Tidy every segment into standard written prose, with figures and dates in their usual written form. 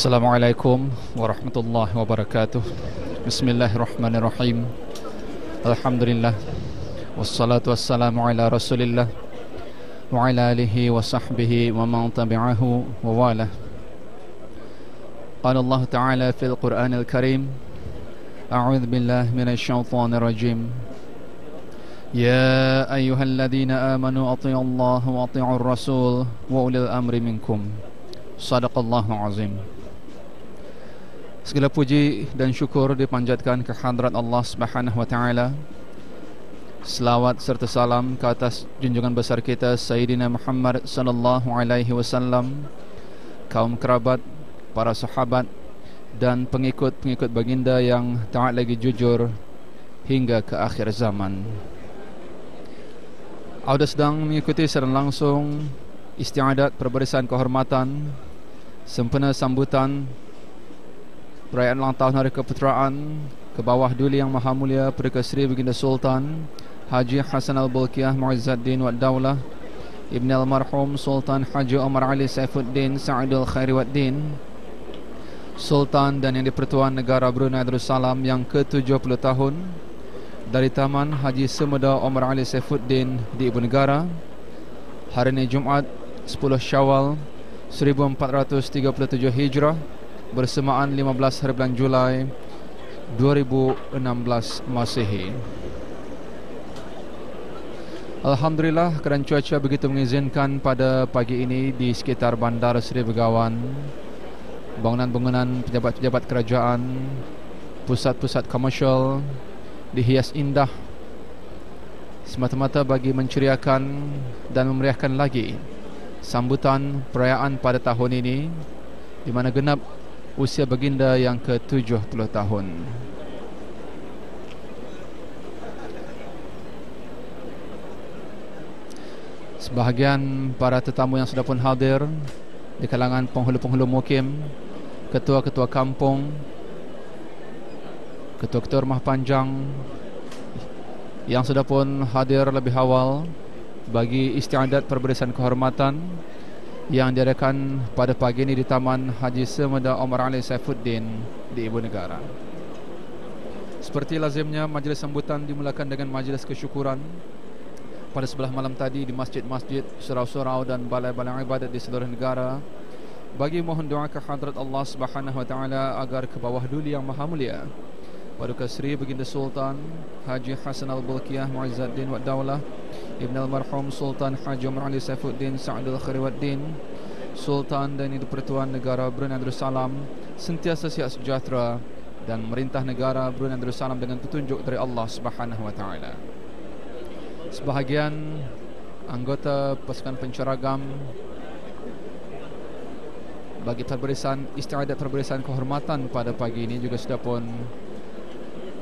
Assalamualaikum warahmatullahi wabarakatuh. Bismillahirrahmanirrahim. Alhamdulillah. Wassalatu wassalamu ala rasulillah wa ala alihi wa sahbihi wa man tabi'ahu wa wala. Qala Allah Ta'ala fil Qur'anil Karim, A'udzu billahi minasy syaithanir rajim. Ya ayyuhalladzina amanu athi'u Allah wa athi'ur rasul wa ulil amri minkum. Shadaqallahu azim. Segala puji dan syukur dipanjatkan ke hadrat Allah Subhanahu wa taala. Selawat serta salam ke atas junjungan besar kita Sayyidina Muhammad sallallahu alaihi wasallam, kaum kerabat, para sahabat dan pengikut-pengikut baginda yang taat lagi jujur hingga ke akhir zaman. Anda sedang mengikuti secara langsung istiadat perbarisan kehormatan sempena sambutan perayaan ulang tahun Hari Keputeraan ke bawah Duli Yang Maha Mulia Perdana Seri Baginda Sultan Haji Hasan Al-Bolkiah Mu'izzuddin Wad Daulah Ibn Almarhum Sultan Haji Omar Ali Saifuddin Sa'idul Khairi Waddin, Sultan dan Yang di-Pertuan Negara Brunei Darussalam yang ke-70 tahun dari Taman Haji Semeda Omar Ali Saifuddin di Ibu Negara. Hari ini Jumaat 10 Syawal 1437 Hijrah bersamaan 15 hari bulan Julai 2016 Masehi. Alhamdulillah kerana cuaca begitu mengizinkan pada pagi ini di sekitar Bandar Seri Begawan, bangunan-bangunan pejabat-pejabat kerajaan, pusat-pusat komersial dihias indah semata-mata bagi menceriakan dan memeriahkan lagi sambutan perayaan pada tahun ini, di mana genap usia baginda yang ke-70 tahun. Sebahagian para tetamu yang sudah pun hadir di kalangan penghulu-penghulu mukim, ketua-ketua kampung, ketua-ketua rumah panjang yang sudah pun hadir lebih awal bagi istiadat perbarisan kehormatan yang diadakan pada pagi ini di Taman Haji Semeda Omar Ali Saifuddin di Ibu Negara. Seperti lazimnya, majlis sambutan dimulakan dengan majlis kesyukuran pada sebelah malam tadi di masjid-masjid, surau-surau dan balai-balai ibadat di seluruh negara, bagi mohon doa ke hadrat Allah Subhanahu wa taala agar ke bawah Duli Yang Maha Mulia Paduka Seri Baginda Sultan Haji Hasan Al-Bolkiah Mu'izzuddin Wad Daulah Ibn Almarhum Sultan Haji Omar Ali Saifuddin Sa'idul Khairi Waddin, Sultan dan di-Pertuan Negara Brunei Darussalam sentiasa sihat sejahtera dan merintah negara Brunei Darussalam dengan petunjuk dari Allah Subhanahu wa taala. Sebahagian anggota pasukan penceragam bagi perbarisan istiadat perbarisan kehormatan pada pagi ini juga sudah pun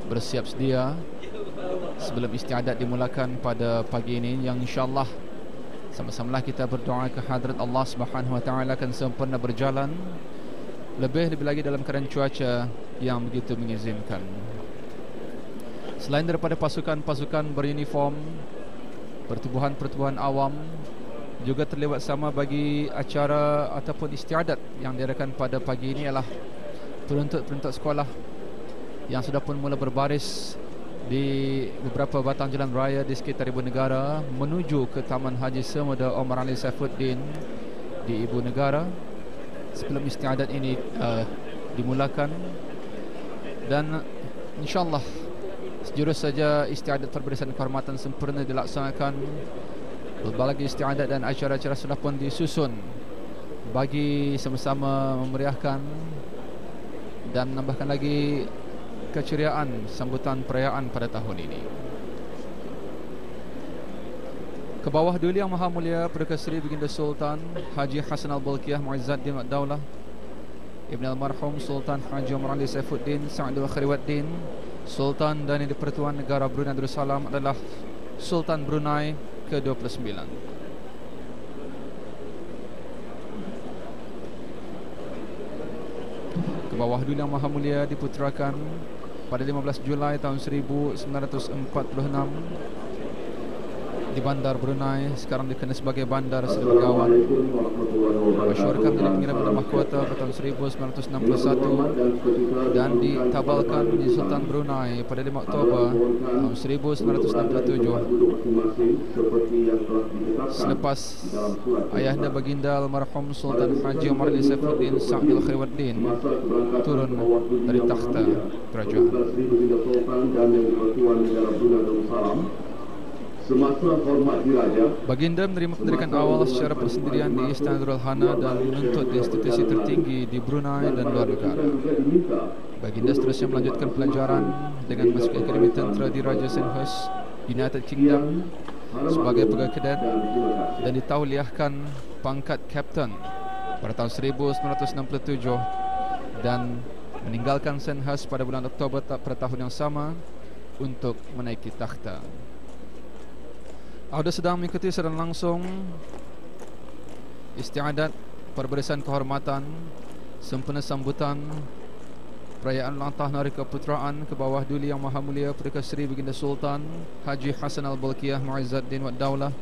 bersiap sedia sebelum istiadat dimulakan pada pagi ini, yang insyaAllah sama-samalah kita berdoa ke hadrat Allah Subhanahu wa taala akan sempurna berjalan, lebih-lebih lagi dalam keadaan cuaca yang begitu mengizinkan. Selain daripada pasukan-pasukan beruniform, pertubuhan-pertubuhan awam juga terlibat sama bagi acara ataupun istiadat yang diadakan pada pagi ini ialah penuntut-penuntut sekolah yang sudah pun mula berbaris di beberapa batang jalan raya di sekitar Ibu Negara menuju ke Taman Haji Semeda Omar Ali Saifuddin di Ibu Negara sebelum istiadat ini dimulakan. Dan insyaAllah sejurus saja istiadat perbarisan kehormatan sempurna dilaksanakan, berbagai istiadat dan acara-acara sudah pun disusun bagi sama-sama memeriahkan dan menambahkan lagi keceriaan sambutan perayaan pada tahun ini. Ke bawah Duli Yang Maha Mulia Perdana Seri Baginda Sultan Haji Hasan Al-Bolkiah Mu'izzuddin Wad Daulah Ibn Almarhum Sultan Haji Omar Ali Saifuddin Sa'idul Khairi Waddin, Sultan dan yang di-Pertuan Negara Brunei Darussalam adalah Sultan Brunei ke-29. Ke bawah Duli Yang Maha Mulia diputerakan pada 15 Julai tahun 1946 di bandar Brunei, sekarang dikenal sebagai Bandar Seri Begawan. Masyurkan menjadi pengiriman mahkota pada tahun 1961 dan ditabalkan di Sultan Brunei pada 5 Oktober tahun 1967. Selepas ayahanda baginda almarhum Sultan Haji Omar Ali Saifuddin Sa'dul Khairuddin turun dari takhta kerajaan. Semasa hormat diraja, baginda menerima pendidikan awal secara persendirian di Istana Nurul Hana dan menuntut di institusi tertinggi di Brunei dan luar negara. Baginda seterusnya melanjutkan pelajaran dengan masuk Akademi Tentera di Raja Sandhurst, United Kingdom sebagai pegawai kadet dan ditauliahkan pangkat Kapten pada tahun 1967 dan meninggalkan Sandhurst pada bulan Oktober pada tahun yang sama untuk menaiki takhta. Anda sedang mengikuti secara langsung istiadat perbarisan kehormatan sempena sambutan perayaan ulang tahun Hari Keputeraan ke bawah Duli Yang Maha Mulia Perdana Seri Baginda Sultan Haji Hassan Al-Bolkiah Mu'izzuddin Wad Daulah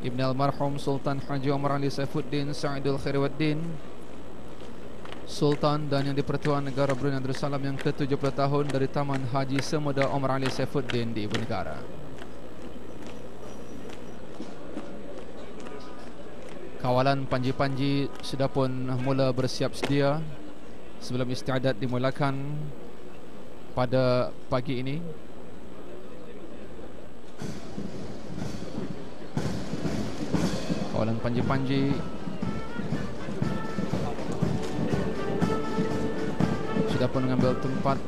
Ibn Almarhum Sultan Haji Omar Ali Saifuddin Sa'idul Khairuddin Sultan dan Yang di-Pertuan Negara Brunei Darussalam yang ke-70 tahun dari Taman Haji Semuda Omar Ali Saifuddin di Ibu Negara. Kawalan panji-panji sudah pun mula bersiap sedia sebelum istiadat dimulakan pada pagi ini. Kawalan panji-panji sudah pun mengambil tempat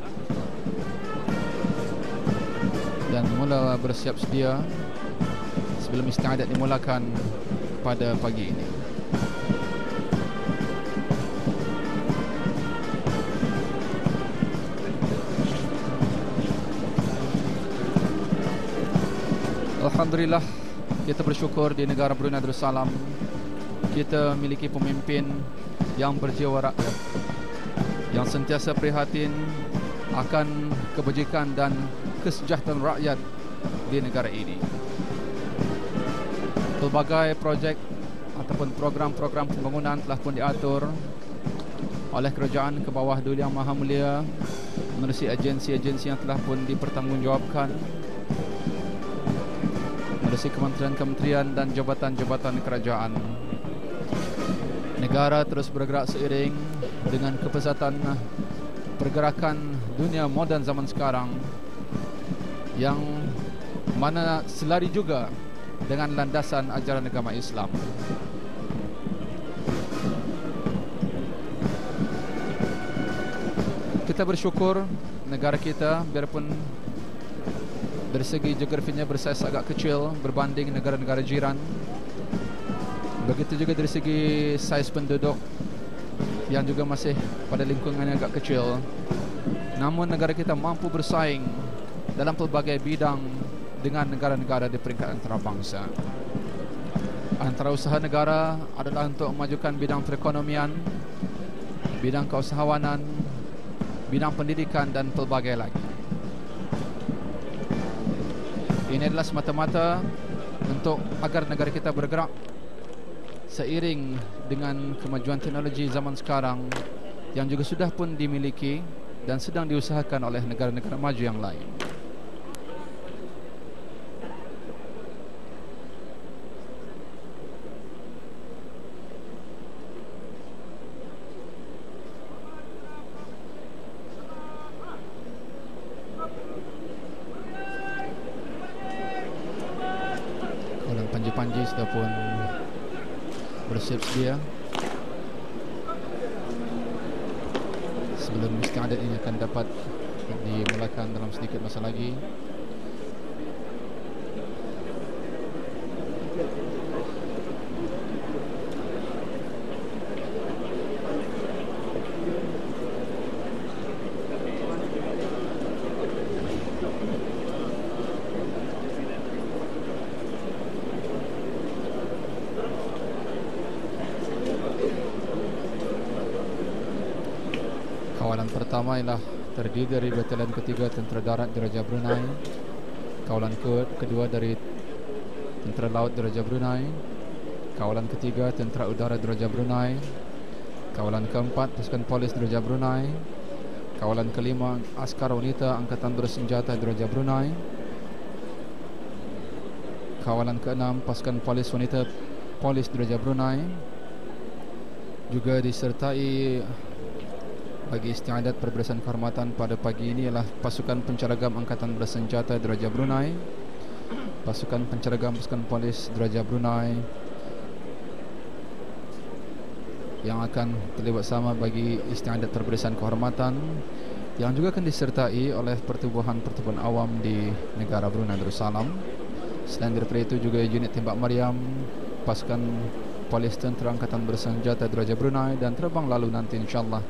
dan mula bersiap sedia sebelum istiadat dimulakan pada pagi ini. Alhamdulillah, kita bersyukur di negara Brunei Darussalam kita memiliki pemimpin yang berjiwa rakyat, yang sentiasa prihatin akan kebajikan dan kesejahteraan rakyat di negara ini. Pelbagai projek ataupun program-program pembangunan telah pun diatur oleh kerajaan ke bawah Duli Yang Maha Mulia menerusi agensi-agensi yang telah pun dipertanggungjawabkan, menerusi kementerian-kementerian dan jabatan-jabatan kerajaan. Negara terus bergerak seiring dengan kepesatan pergerakan dunia moden zaman sekarang yang mana selari juga dengan landasan ajaran agama Islam. Kita bersyukur negara kita biarpun dari segi geografinya bersaiz agak kecil berbanding negara-negara jiran, begitu juga dari segi saiz penduduk yang juga masih pada lingkungan yang agak kecil, namun negara kita mampu bersaing dalam pelbagai bidang dengan negara-negara di peringkat antarabangsa. Antara usaha negara adalah untuk memajukan bidang perekonomian, bidang keusahawanan, bidang pendidikan dan pelbagai lagi. Ini adalah semata-mata untuk agar negara kita bergerak seiring dengan kemajuan teknologi zaman sekarang yang juga sudah pun dimiliki dan sedang diusahakan oleh negara-negara maju yang lain. Panji-panji sudah pun bersiap sedia sebelum istiadat ini akan dapat dimulakan dalam sedikit masa lagi. Kawalan pertama ialah terdiri dari Batalion ketiga Tentera Darat Diraja Brunei. Kawalan kedua dari Tentera Laut Diraja Brunei. Kawalan ketiga, Tentera Udara Diraja Brunei. Kawalan keempat, Pasukan Polis Diraja Brunei. Kawalan kelima, Askar Wanita Angkatan Bersenjata Diraja Brunei. Kawalan keenam, Pasukan Polis Wanita Polis Diraja Brunei. Juga disertai bagi istiadat perbarisan kehormatan pada pagi ini ialah Pasukan Penceragam Angkatan Bersenjata Diraja Brunei, Pasukan Penceragam Pasukan Polis Diraja Brunei yang akan terlibat sama bagi istiadat perbarisan kehormatan, yang juga akan disertai oleh pertubuhan-pertubuhan awam di negara Brunei Darussalam. Selain daripada itu juga unit tembak meriam, pasukan polis tentera angkatan bersenjata Diraja Brunei, dan terbang lalu nanti insyaAllah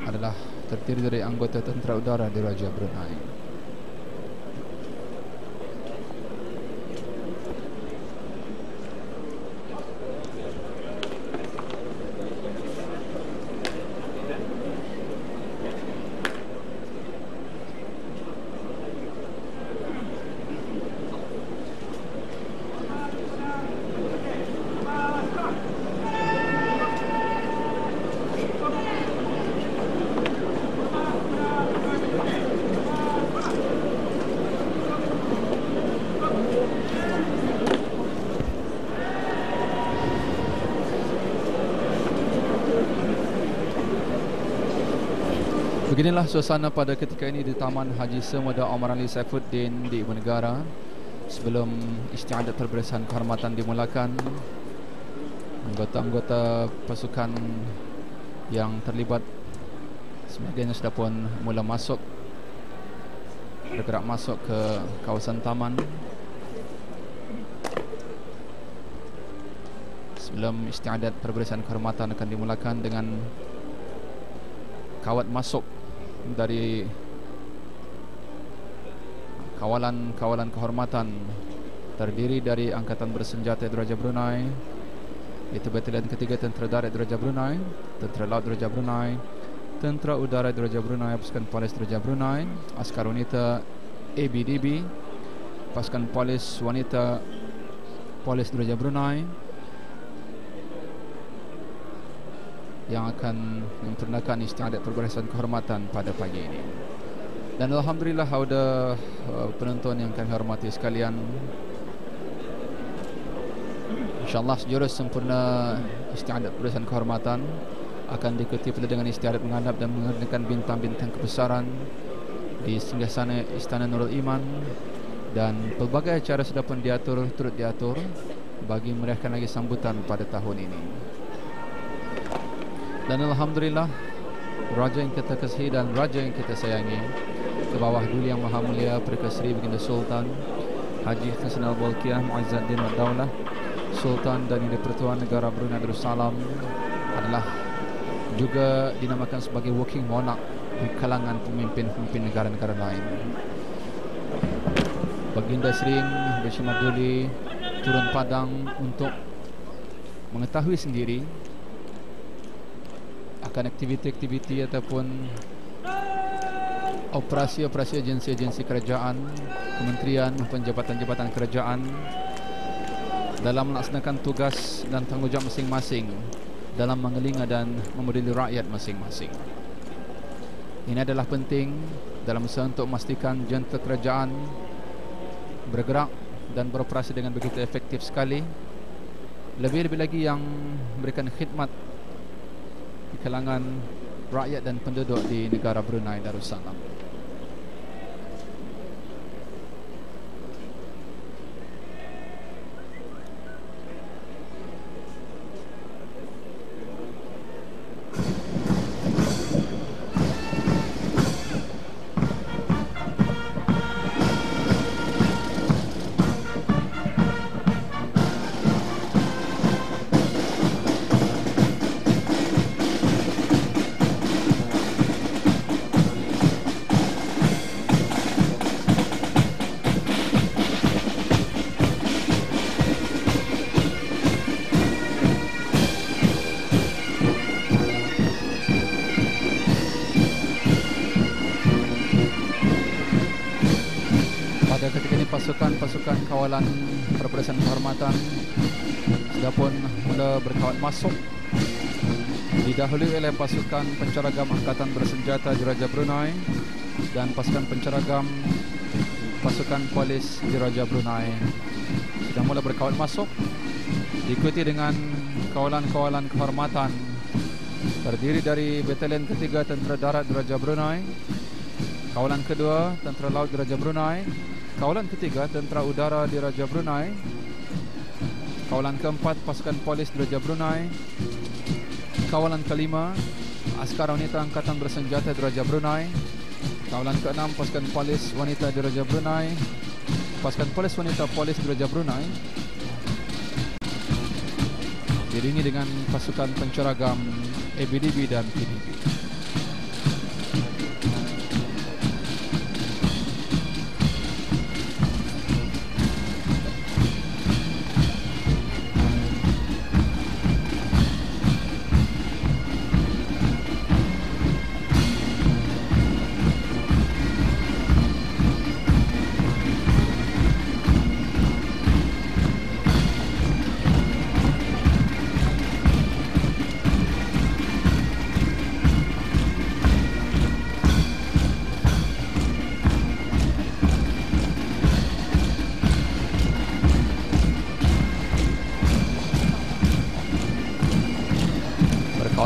adalah terdiri dari anggota tentera udara Diraja Brunei. Beginilah suasana pada ketika ini di Taman Haji Semada Omar Ali Saifuddin di Ibu Negara. Sebelum istiadat perbarisan kehormatan dimulakan, anggota-anggota pasukan yang terlibat sebahagiannya sudah pun mula bergerak masuk ke kawasan taman. Sebelum istiadat perbarisan kehormatan akan dimulakan dengan kawat masuk dari kawalan kehormatan terdiri dari Angkatan Bersenjata Diraja Brunei, iaitu Batalion ketiga Tentera Darat Diraja Brunei, Tentera Laut Diraja Brunei, Tentera Udara Diraja Brunei, Pasukan Polis Diraja Brunei, Askar Wanita ABDB, Pasukan Polis Wanita Polis Diraja Brunei, yang akan menyempurnakan istiadat perbarisan kehormatan pada pagi ini. Dan alhamdulillah ada penonton yang kami hormati sekalian, InsyaAllah sejurus sempurna istiadat perbarisan kehormatan akan diikuti pula dengan istiadat menghadap dan mengernakan bintang-bintang kebesaran di singgasana Istana Nurul Iman, dan pelbagai acara sudah pun turut diatur bagi meriahkan lagi sambutan pada tahun ini. Dan alhamdulillah, Raja yang kita kasihi dan Raja yang kita sayangi, ke bawah Duli Yang Maha Mulia Perdana Seri Baginda Sultan Haji Hasan Al-Bolkiah Mu'izzuddin Wad Daulah, Sultan dan Yang di-Pertuan Negara Brunei Darussalam, adalah juga dinamakan sebagai working monarch di kalangan pemimpin-pemimpin negara-negara lain. Baginda sering bersama Duli turun padang untuk mengetahui sendiri akan aktiviti-aktiviti ataupun operasi-operasi agensi-agensi kerajaan, kementerian maupun jabatan-jabatan kerajaan dalam melaksanakan tugas dan tanggungjawab masing-masing dalam mengelinga dan memodeli rakyat masing-masing. Ini adalah penting dalam usaha untuk memastikan jentera kerajaan bergerak dan beroperasi dengan begitu efektif sekali, lebih-lebih lagi yang memberikan khidmat di kalangan rakyat dan penduduk di negara Brunei Darussalam. Pada ketika ini pasukan kawalan Perbarisan Kehormatan sudah pun mula berkawat masuk, didahului oleh pasukan penceragam Angkatan Bersenjata Diraja Brunei dan pasukan penceragam pasukan polis Diraja Brunei sudah mula berkawat masuk, diikuti dengan kawalan-kawalan kehormatan terdiri dari Batalion Ketiga Tentera Darat Diraja Brunei, kawalan kedua Tentera Laut Diraja Brunei, kawalan ketiga Tentera Udara Diraja Brunei, kawalan keempat pasukan polis Diraja Brunei, kawalan kelima Askar Wanita Angkatan Bersenjata Diraja Brunei, kawalan keenam pasukan polis wanita Diraja Brunei, pasukan polis wanita polis Diraja Brunei, diiringi dengan pasukan penceragam ABDB dan PDB.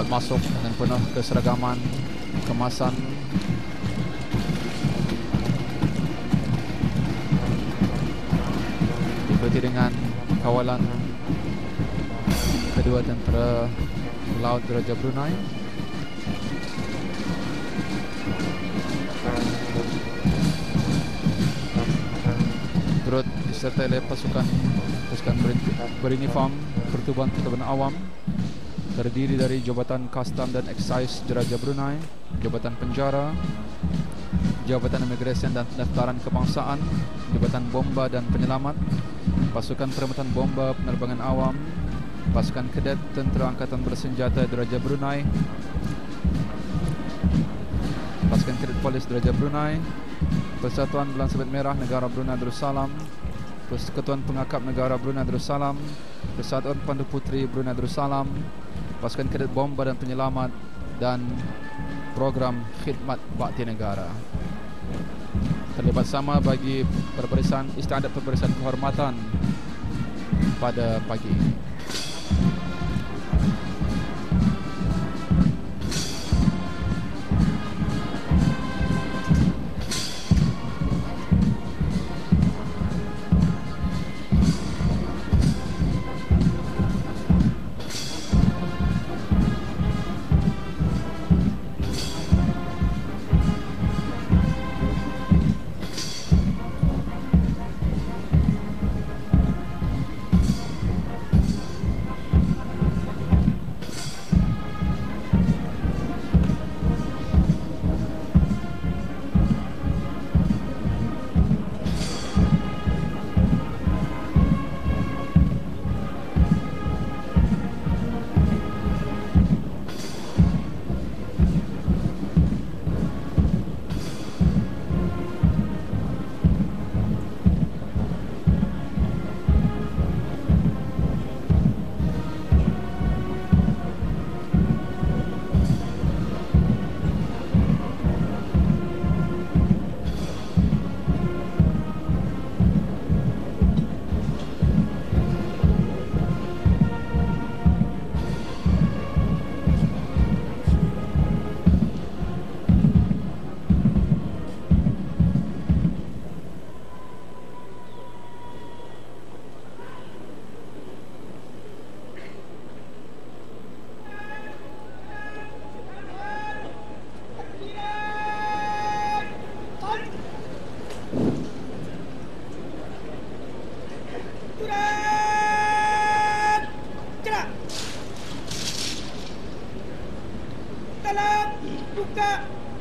Masuk dengan penuh keseragaman kemasan, diikuti dengan kawalan kedua Tentera Laut Diraja Brunei, turut disertai oleh pasukan beruniform Pertubuhan Awam terdiri dari Jabatan Kastam dan Excise Diraja Brunei, Jabatan Penjara, Jabatan Imigresen dan Pendaftaran Kebangsaan, Jabatan Bomba dan Penyelamat, Pasukan Perkhidmatan Bomba Penerbangan Awam, Pasukan Kadet Tentera Angkatan Bersenjata Diraja Brunei, Pasukan Kadet Polis Diraja Brunei, Persatuan Bulan Sabit Merah Negara Brunei Darussalam, Persekutuan Pengakap Negara Brunei Darussalam, Persatuan Pandu Putri Brunei Darussalam, Pasukan Kadet Bomba dan Penyelamat, dan Program Khidmat Bakti Negara. Terlibat sama bagi istiadat perbarisan kehormatan pada pagi ini.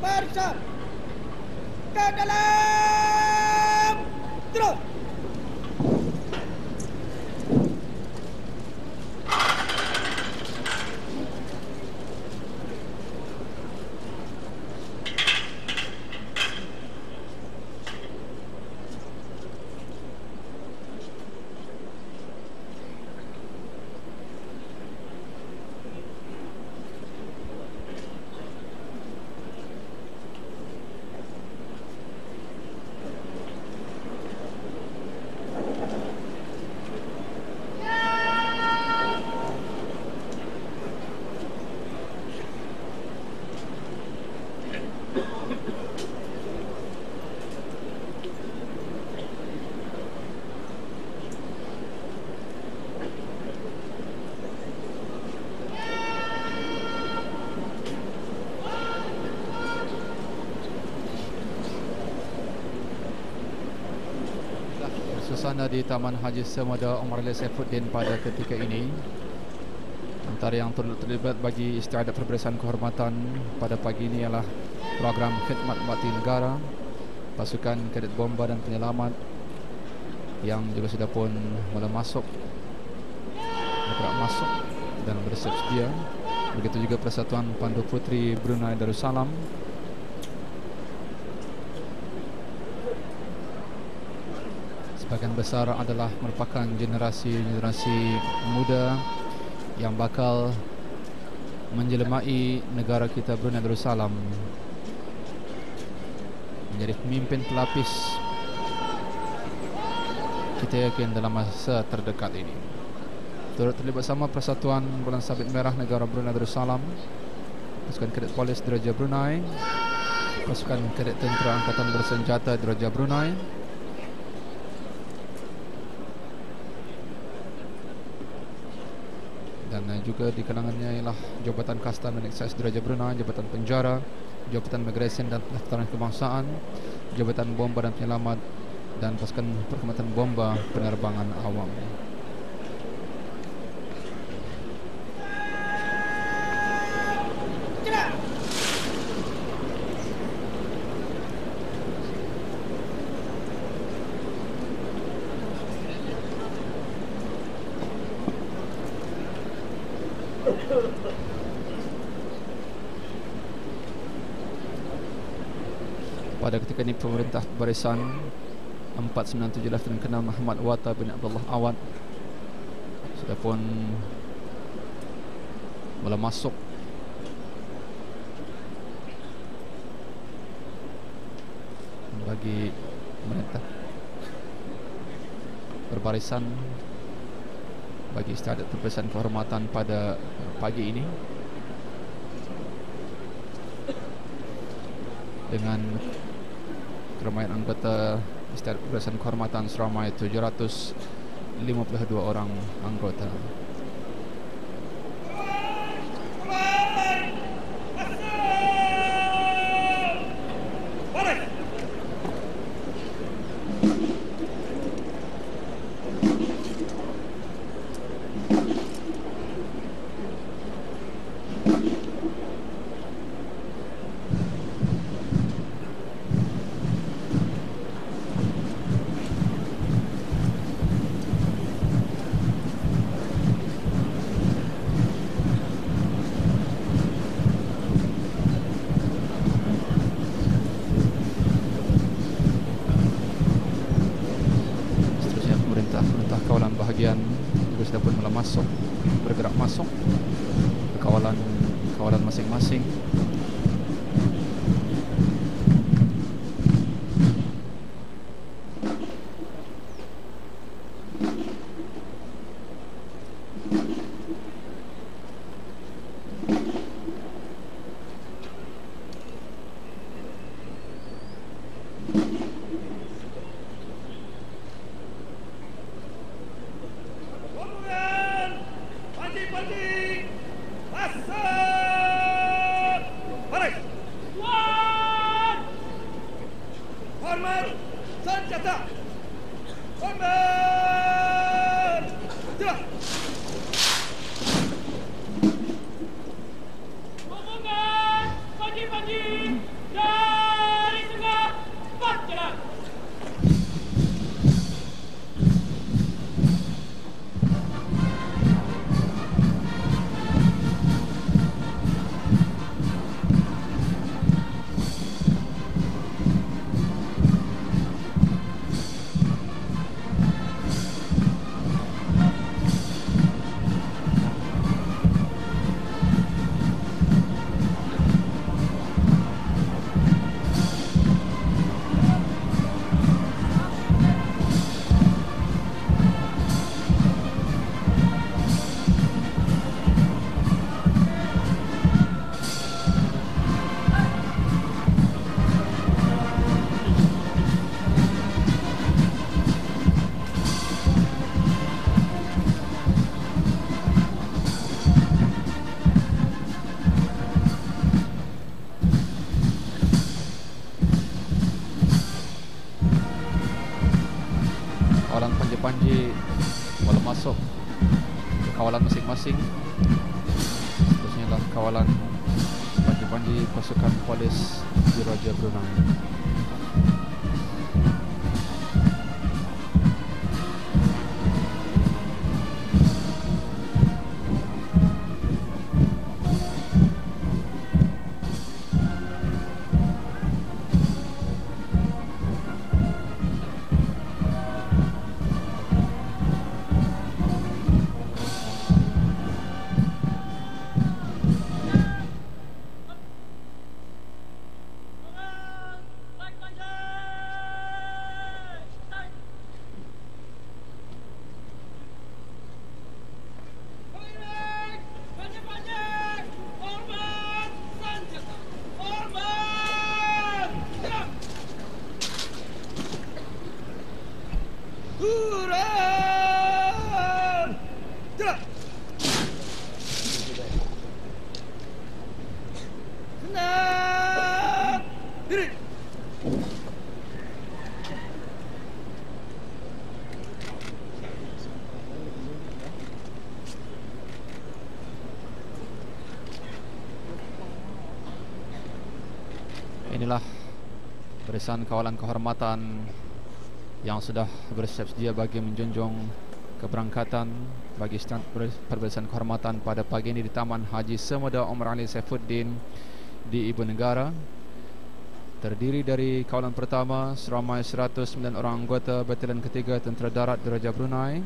Barisan ke dalam, terus. suasana di Taman Haji Semada Omar Ali Saifuddin pada ketika ini. Antara yang terlibat bagi istiadat perbarisan kehormatan pada pagi ini ialah program khidmat bakti negara, pasukan kadet bomba dan penyelamat yang juga sudah pun mula masuk, bergerak masuk dan bersiap sedia. Begitu juga Persatuan Pandu Putri Brunei Darussalam. Sebahagian besar adalah merupakan generasi muda yang bakal menjelemai negara kita Brunei Darussalam menjadi pemimpin pelapis kita yakin dalam masa terdekat ini. Turut terlibat sama Persatuan Bulan Sabit Merah Negara Brunei Darussalam, pasukan kadet polis Diraja Brunei, pasukan kadet tentera angkatan bersenjata Diraja Brunei, dan juga di kalangannya ialah Jabatan Kastan dan Eksais Diraja Brunei, Jabatan Penjara, Jabatan Imigresen dan Pendaftaran Kebangsaan, Jabatan Bomba dan Penyelamat, dan pasukan perkhidmatan bomba penerbangan awam. Pada ketika ini pemerintah barisan 497 Letnan Kenal Muhammad Wata bin Abdullah Awad sudah pun mula masuk bagi pemerintah berbarisan bagi istiadat perbarisan kehormatan pada pagi ini dengan keramaian anggota istiadat perbarisan kehormatan seramai 752 orang anggota. Bahagian juga sudah pun mula masuk, bergerak masuk ke kawalan masing-masing. panji mula masuk ke kawalan masing-masing. Seterusnya adalah kawalan panji-panji pasukan polis di Raja Brunei. Inilah barisan kawalan kehormatan yang sudah bersiap sedia bagi menjunjung keberangkatan bagi stand perbarisan kehormatan pada pagi ini di Taman Haji Semuda Omar Ali Saifuddin di Ibu Negara. Terdiri dari kawalan pertama seramai 109 orang anggota Batalion Ketiga Tentera Darat Diraja Brunei.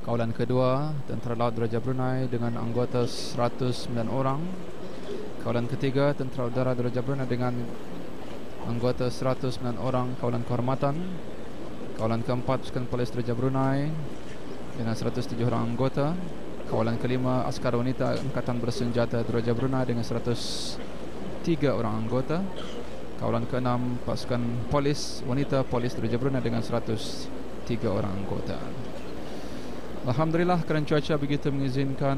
Kawalan kedua Tentera Laut Diraja Brunei dengan anggota 109 orang. Kawalan ketiga Tentera Udara Diraja Brunei dengan anggota 109 orang kawalan kehormatan. Kawalan keempat pasukan polis Diraja Brunei dengan 107 orang anggota. Kawalan kelima askar wanita Angkatan Bersenjata Diraja Brunei dengan 103 orang anggota. Kawalan keenam pasukan polis wanita polis Diraja Brunei dengan 103 orang anggota. Alhamdulillah kerana cuaca begitu mengizinkan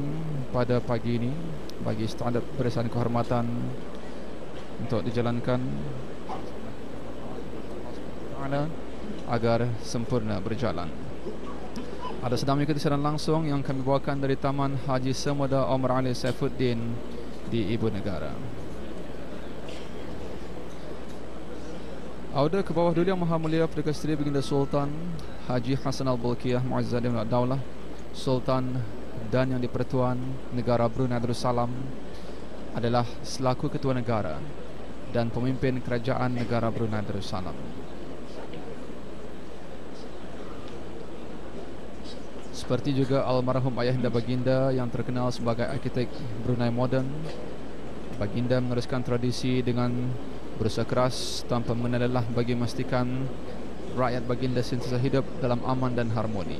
pada pagi ini bagi standard barisan kehormatan untuk dijalankan agar sempurna berjalan. Ada sedang mengikuti siaran langsung yang kami bawakan dari Taman Haji Semuda Omar Ali Saifuddin di Ibu Negara. Auda ke bawah dulu Yang Maha Mulia Perdana Seri Baginda Sultan Haji Hassan Al-Bolkiah Mu'azzadin Ad-Daulah Sultan dan Yang di-Pertuan Negara Brunei Darussalam adalah selaku Ketua Negara dan Pemimpin Kerajaan Negara Brunei Darussalam. Seperti juga almarhum Ayahanda Baginda yang terkenal sebagai arkitek Brunei moden, Baginda meneruskan tradisi dengan berusaha keras tanpa mengenal lelah bagi memastikan rakyat Baginda sentiasa hidup dalam aman dan harmoni.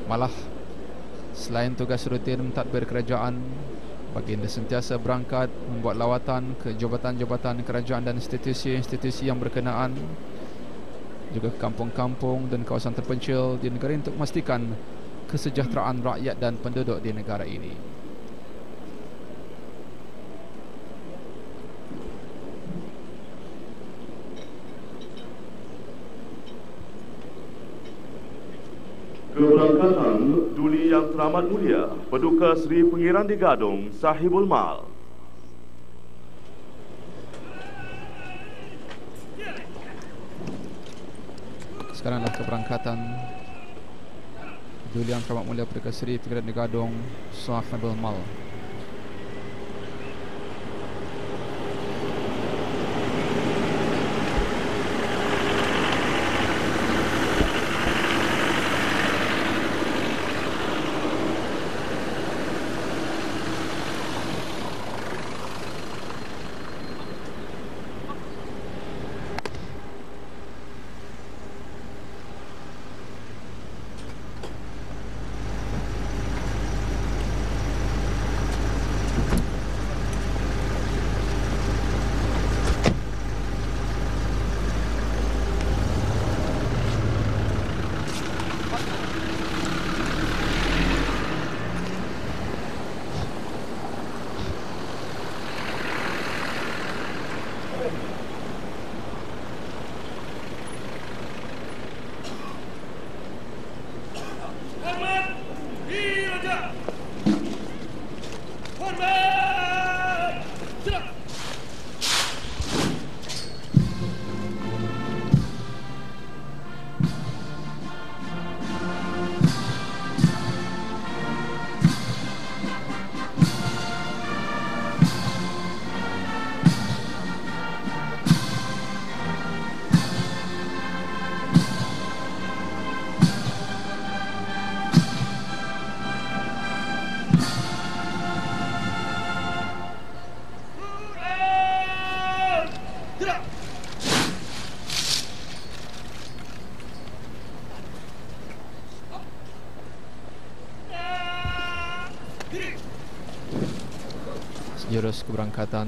Malah selain tugas rutin mentadbir kerajaan, Baginda sentiasa berangkat membuat lawatan ke jabatan-jabatan kerajaan dan institusi-institusi yang berkenaan, juga ke kampung-kampung dan kawasan terpencil di negara ini untuk memastikan kesejahteraan rakyat dan penduduk di negara ini. Keberangkatan Duli Yang Teramat Mulia Paduka Seri Pengiran di Gadong Sahibul Mal. Sekaranglah keberangkatan Duli Yang Teramat Mulia Paduka Seri Pengiran di Gadong Sahibul Mal. Gerak. Sejurus keberangkatan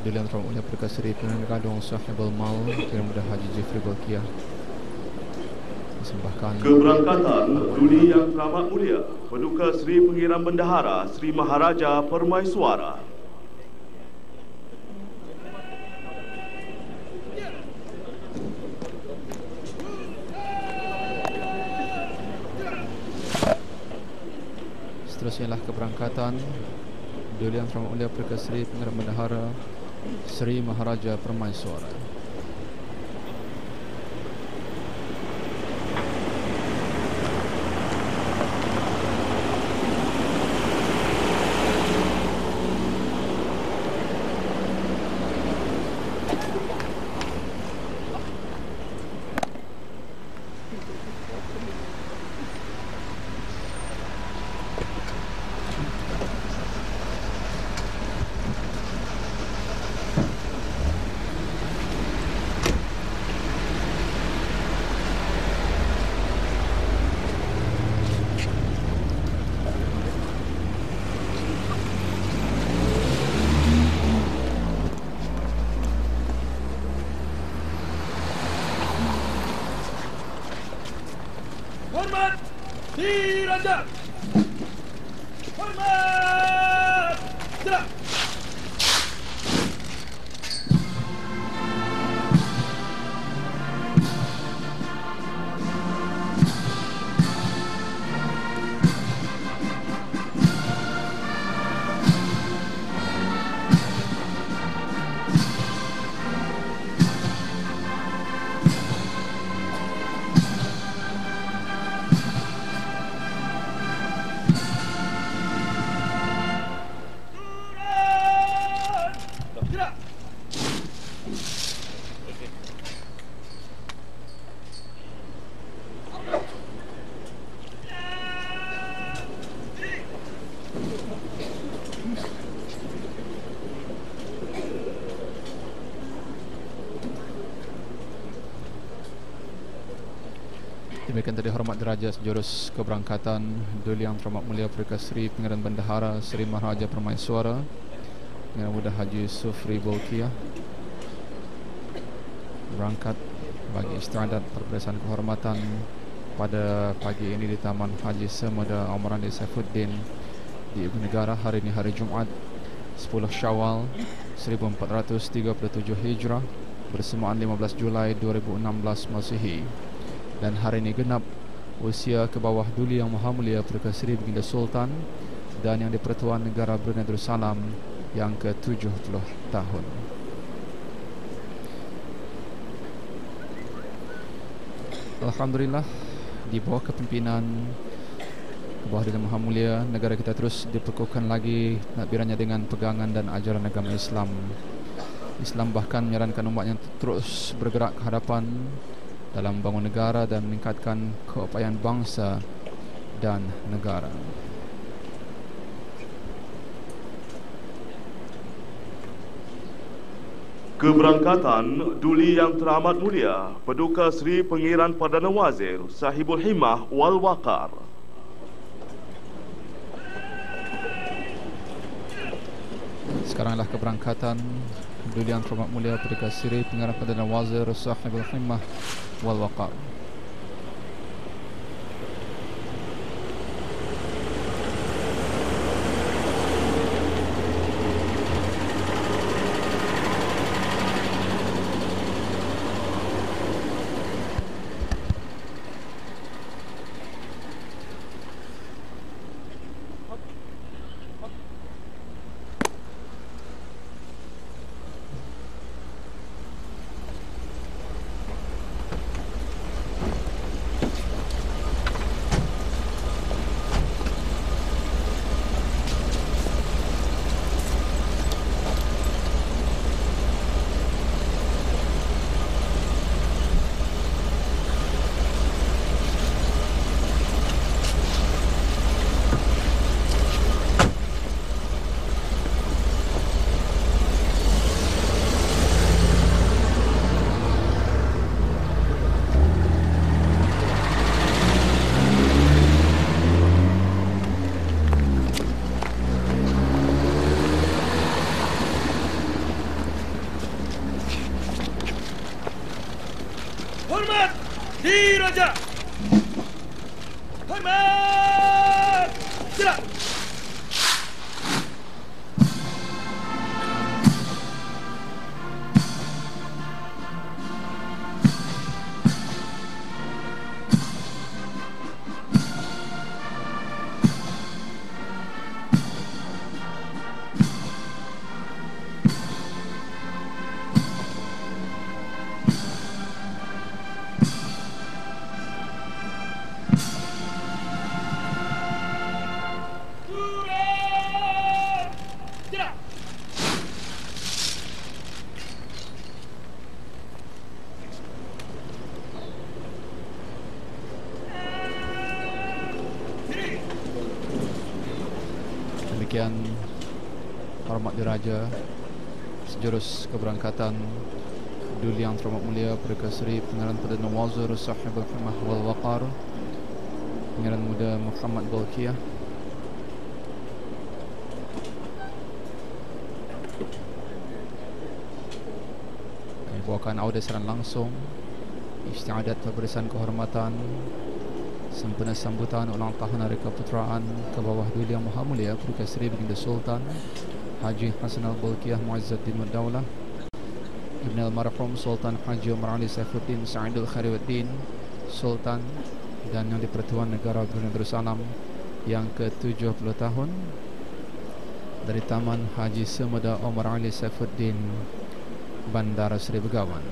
Duli Yang Terhormat Mulia Perdana Seri Pengirian Gadong Sahibul Mal Yang Muda Haji Jeffrey Bolkiah persembahkan Keberangkatan Duli Yang Teramat Mulia Paduka Seri Pengirian Bendahara Seri Maharaja Permaiswara. Seterusnya ialah keberangkatan Duli Yang Terhormat Mulia Perdana Seri Pengirian Bendahara Seri Maharaja Permaiswara. Hormat Diraja. Hormat Gerak. Demikian tadi hormat diraja sejurus keberangkatan Duli Yang Terhormat Mulia Perdana Seri Pengirian Bendahara Seri Maharaja Permaiswara Yang Muda Haji Jeffrey Bolkiah berangkat bagi istiadat perperiksaan kehormatan pada pagi ini di Taman Haji Semada Omrani Saifuddin di Ibu Negara. Hari ini hari Jumaat 10 Syawal 1437 Hijrah bersamaan 15 Julai 2016 Masihi. Dan hari ini genap usia ke bawah Duli Yang Maha Mulia Perdana Seri Baginda Sultan dan Yang di-Pertuan Negara Brunei Darussalam yang ke-70 tahun. Alhamdulillah, di bawah kepimpinan ke bawah Duli Yang Maha Mulia, negara kita terus diperkukuhkan lagi nadbiranya dengan pegangan dan ajaran agama Islam. Islam bahkan menyarankan umatnya terus bergerak ke hadapan dalam membangun negara dan meningkatkan keupayaan bangsa dan negara. Keberangkatan Duli Yang Teramat Mulia Paduka Seri Pengirian Perdana Wazir Sahibul Himmah wal Waqar. Sekaranglah keberangkatan Duli Yang Terhormat Mulia Paduka Seri Pengirian Perdana Wazir Sahibul Himmah wal Waqar. Hormat Diraja. Hormat. Gerak. Demikian hormat diraja sejurus keberangkatan Duli Yang Teramat Mulia Perdana Seri Pangeran Perdana Wazir Sahibul Himah wal Waqar, Pangeran Muda Muhammad Bolkiah. Kami bawakan audio siaran langsung istiadat pemberian kehormatan sempena sambutan ulang tahun Hari Keputeraan ke bawah Duli Yang Maha Mulia Perdana Seri Baginda Sultan Haji Hassan Al-Bolkiah Mu'izzuddin Mad-Daulah Ibn Al-Marhum Sultan Haji Umar Ali Saifuddin Sa'idul Khairuddin Sultan dan Yang di-Pertuan Negara Brunei Darussalam yang ke-70 tahun dari Taman Haji Semeda Umar Ali Saifuddin Bandara Seri Begawan.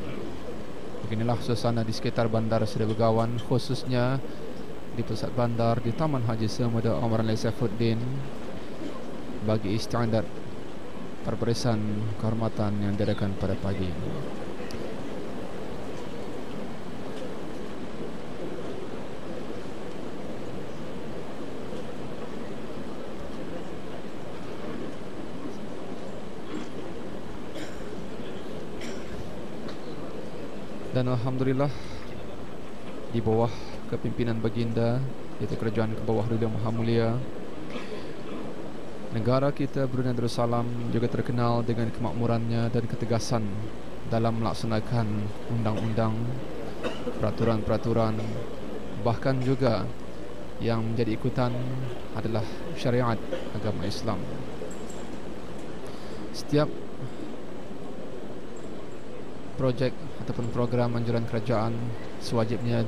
Beginilah suasana di sekitar Bandara Seri Begawan, khususnya di pusat bandar di Taman Haji Semeda Umar Ali Saifuddin bagi istiadat perbarisan kehormatan yang diadakan pada pagi ini. Dan alhamdulillah di bawah kepimpinan baginda, iaitu kerajaan ke bawah Duli Yang Maha Mulia, negara kita Brunei Darussalam juga terkenal dengan kemakmurannya dan ketegasan dalam melaksanakan undang-undang, peraturan-peraturan, bahkan juga yang menjadi ikutan adalah syariat agama Islam. Setiap projek ataupun program anjuran kerajaan sewajibnya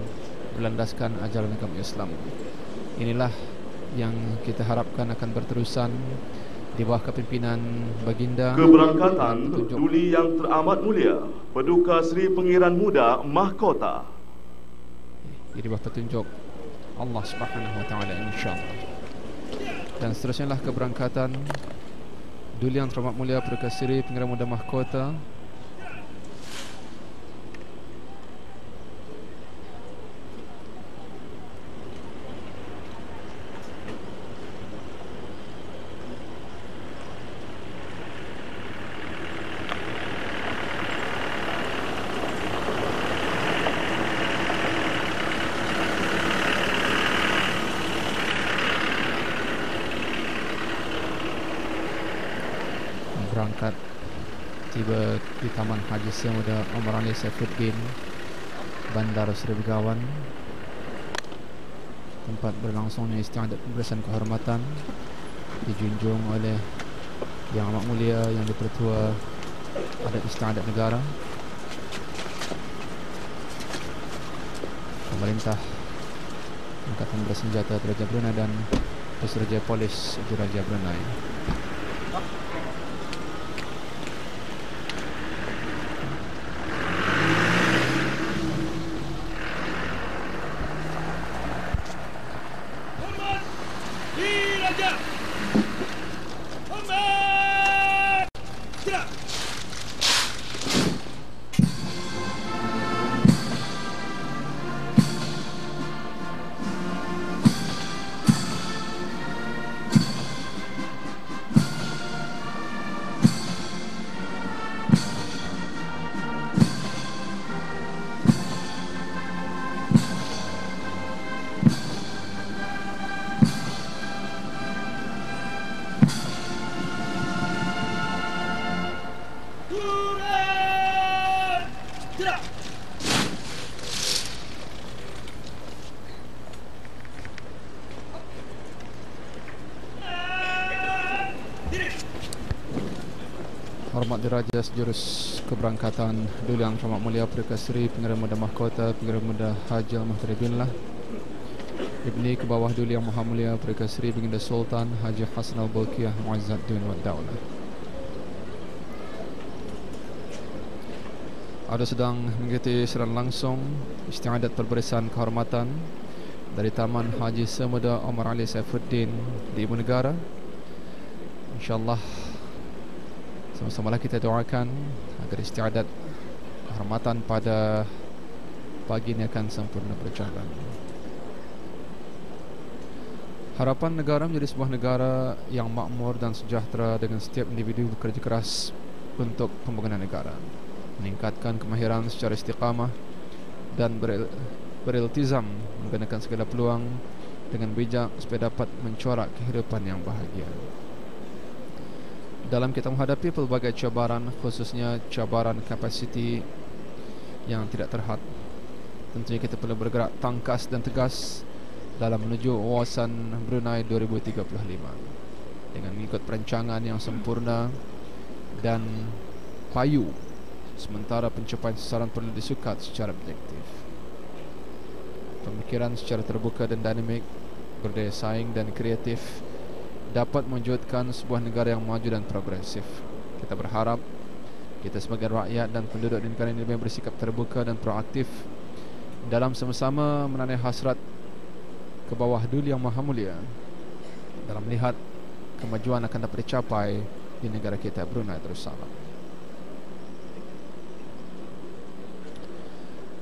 berlandaskan ajaran agama Islam. Inilah yang kita harapkan akan berterusan di bawah kepimpinan baginda. Keberangkatan Duli Yang Teramat Mulia Paduka Seri Pangeran Muda Mahkota di bawah petunjuk Allah Subhanahu Wa Taala, insya-Allah. Dan seterusnya keberangkatan Duli Yang Teramat Mulia Paduka Seri Pangeran Muda Mahkota berangkat tiba di Taman Haji Semeda Umar Ali Saifuddin Bandar Seri Begawan, tempat berlangsungnya istiadat pemberian kehormatan dijunjung oleh Yang Amat Mulia Yang di-Pertua Adat Istiadat Negara, Pemerintah Angkatan Bersenjata Raja Brunei dan Peseraja Polis Raja Brunei. Hormat Diraja Sejurus Keberangkatan Duli Yang Teramat Mulia Perdana Seri Pengarah Muda Mahkota Pengarah Muda Haji Al-Muhtari Binlah Ibni ke bawah Duli Yang Maha Mulia Perdana Seri Baginda Sultan Haji Hassan Al-Bolkiah Mu'izzuddin wa Daulah. Ada sedang mengikuti secara langsung istiadat perbarisan kehormatan dari Taman Haji Semuda Omar Ali Saifuddin di Ibu Negara. InsyaAllah sama-samalah kita doakan agar istiadat kehormatan pada pagi ini akan sempurna berjalan. Harapan negara menjadi sebuah negara yang makmur dan sejahtera dengan setiap individu bekerja keras untuk pembangunan negara, meningkatkan kemahiran secara istiqamah dan beriltizam menggunakan segala peluang dengan bijak supaya dapat mencorak kehidupan yang bahagia. Dalam kita menghadapi pelbagai cabaran, khususnya cabaran kapasiti yang tidak terhad, tentunya kita perlu bergerak tangkas dan tegas dalam menuju wawasan Brunei 2035 dengan mengikut perancangan yang sempurna dan payu, sementara pencapaian sasaran perlu disukat secara objektif. Pemikiran secara terbuka dan dinamik, berdaya saing dan kreatif dapat mewujudkan sebuah negara yang maju dan progresif. Kita berharap kita sebagai rakyat dan penduduk di negara ini lebih bersikap terbuka dan proaktif dalam sama-sama menanai hasrat ke bawah Duli Yang Maha Mulia dalam melihat kemajuan akan dapat dicapai di negara kita Brunei Darussalam.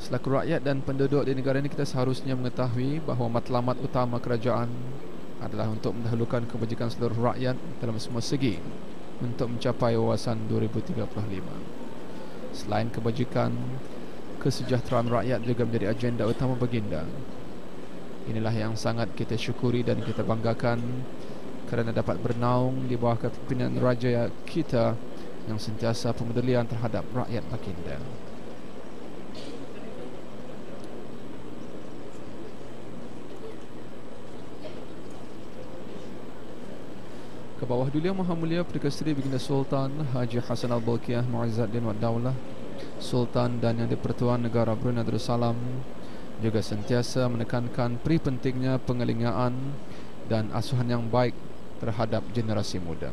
Selaku rakyat dan penduduk di negara ini, kita seharusnya mengetahui bahawa matlamat utama kerajaan adalah untuk mendahulukan kebajikan seluruh rakyat dalam semua segi untuk mencapai wawasan 2035. Selain kebajikan, kesejahteraan rakyat juga menjadi agenda utama baginda. Inilah yang sangat kita syukuri dan kita banggakan kerana dapat bernaung di bawah kepimpinan raja kita yang sentiasa pemedulian terhadap rakyat baginda. Ke bawah Duli Yang Maha Mulia Perdana Seri Baginda Sultan Haji Hassan Al-Bolkiah Mu'izzuddin wa Daulah, Sultan dan Yang di-Pertuan Negara Brunei Darussalam, juga sentiasa menekankan peri pentingnya pengelingaan dan asuhan yang baik terhadap generasi muda.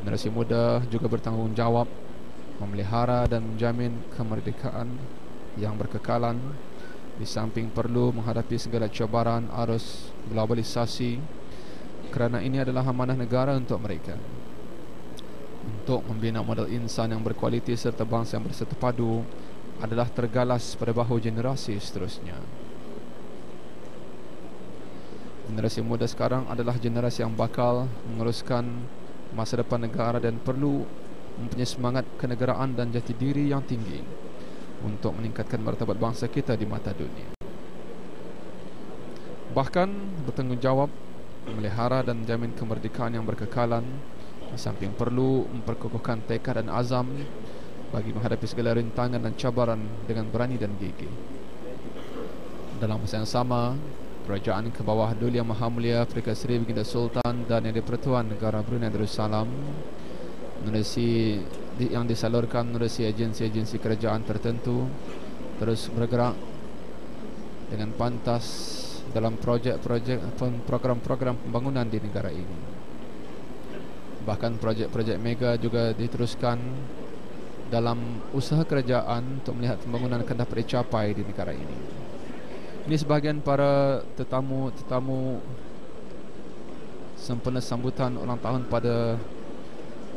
Generasi muda juga bertanggungjawab memelihara dan menjamin kemerdekaan yang berkekalan, di samping perlu menghadapi segala cabaran arus globalisasi, kerana ini adalah amanah negara untuk mereka untuk membina model insan yang berkualiti serta bangsa yang bersatu padu adalah tergalas pada bahu generasi seterusnya. Generasi muda sekarang adalah generasi yang bakal menguruskan masa depan negara dan perlu mempunyai semangat kenegaraan dan jati diri yang tinggi untuk meningkatkan martabat bangsa kita di mata dunia. Bahkan bertanggungjawab memelihara dan menjamin kemerdekaan yang berkekalan, di samping perlu memperkokohkan tekad dan azam bagi menghadapi segala rintangan dan cabaran dengan berani dan gigih. Dalam masa yang sama, kerajaan ke bawah Duli Yang Maha Mulia Perdana Seri Baginda Sultan dan Yang di-Pertuan Negara Brunei Darussalam yang disalurkan melalui agensi-agensi kerajaan tertentu terus bergerak dengan pantas dalam projek-projek ataupun program-program pembangunan di negara ini. Bahkan projek-projek mega juga diteruskan dalam usaha kerajaan untuk melihat pembangunan akan dapat dicapai di negara ini. Ini sebahagian para tetamu sempena sambutan ulang tahun pada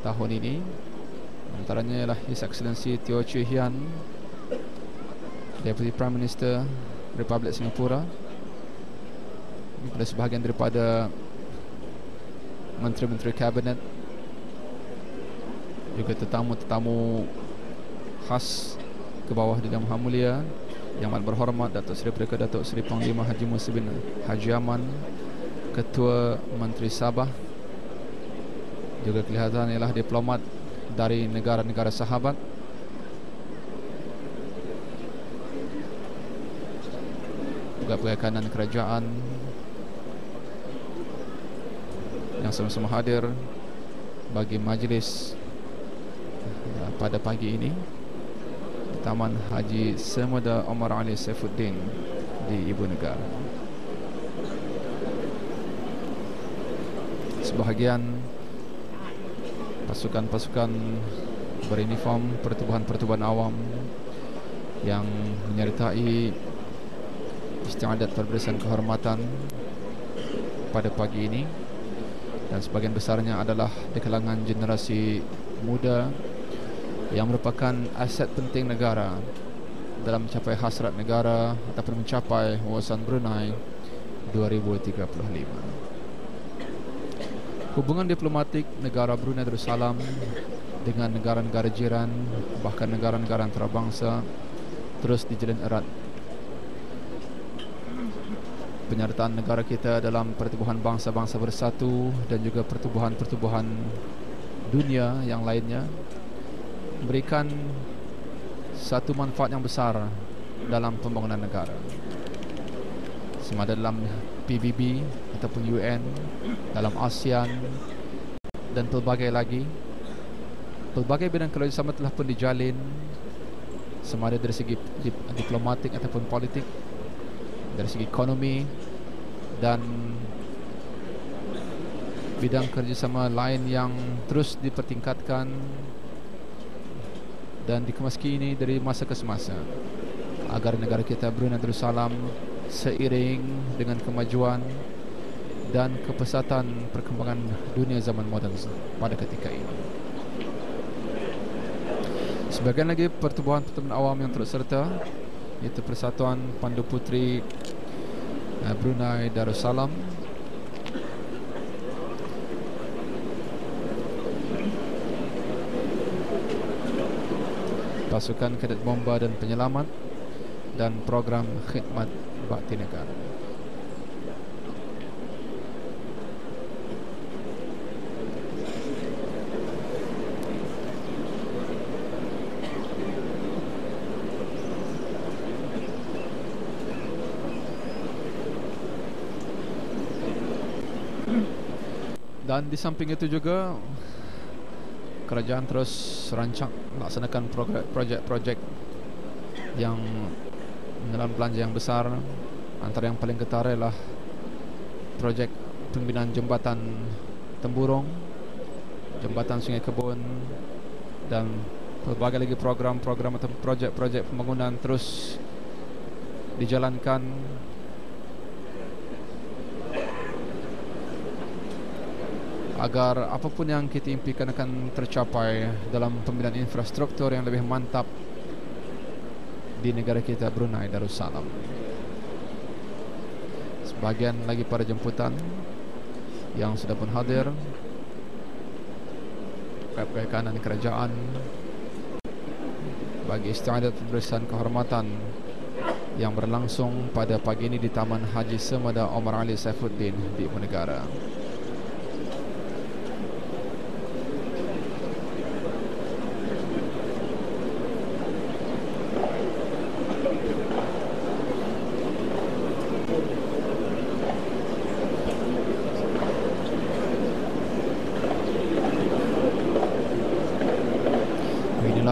tahun ini. Antaranya ialah His Excellency Teo Chee Hean, Deputy Prime Minister Republik Singapura, pada sebahagian daripada menteri-menteri kabinet, juga tetamu-tetamu khas ke bawah Duli Yang Maha Mulia Yang Amat Berhormat Datuk Seri Perdana Datuk Seri Panglima Haji Musa bin Haji Aman, Ketua Menteri Sabah, juga kelihatan ialah diplomat dari negara-negara sahabat, juga pegawai kanan kerajaan yang sama-sama hadir bagi majlis pada pagi ini di Taman Haji Semuda Omar Ali Saifuddin di Ibu Negara. Sebahagian pasukan-pasukan beruniform pertubuhan-pertubuhan awam yang menyertai istiadat perbarisan kehormatan pada pagi ini, dan sebagian besarnya adalah di kalangan generasi muda yang merupakan aset penting negara dalam mencapai hasrat negara ataupun mencapai wawasan Brunei 2035. Hubungan diplomatik negara Brunei Darussalam dengan negara-negara jiran, bahkan negara-negara antarabangsa, terus dijalin erat. Penyertaan negara kita dalam pertubuhan bangsa-bangsa bersatu dan juga pertubuhan-pertubuhan dunia yang lainnya memberikan satu manfaat yang besar dalam pembangunan negara, sama ada dalam PBB ataupun UN, dalam ASEAN dan pelbagai lagi. Pelbagai bidang kerjasama telah pun dijalin, sama ada dari segi diplomatik ataupun politik, dari segi ekonomi, dan bidang kerjasama lain yang terus dipertingkatkan dan dikemaskini dari masa ke semasa, agar negara kita Brunei Darussalam seiring dengan kemajuan dan kepesatan perkembangan dunia zaman moden pada ketika ini. Sebagian lagi pertubuhan-pertubuhan awam yang turut serta, iaitu Persatuan Pandu Putri Brunei Darussalam, Pasukan Kadet Bomba dan Penyelamat, dan Program Khidmat Bakti Negara. Dan di samping itu juga kerajaan terus rancang melaksanakan projek-projek yang menelan belanja yang besar. Antara yang paling ketara ialah projek pembinaan jembatan Temburong, jembatan Sungai Kebun, dan berbagai lagi program-program atau projek-projek pembangunan terus dijalankan agar apapun yang kita impikan akan tercapai dalam pembinaan infrastruktur yang lebih mantap di negara kita Brunei Darussalam. Sebahagian lagi para jemputan yang sudah pun hadir, pihak kanan kerajaan, bagi istiadat pemberian kehormatan yang berlangsung pada pagi ini di Taman Haji Semuda Omar Ali Saifuddin di Ibu Negara.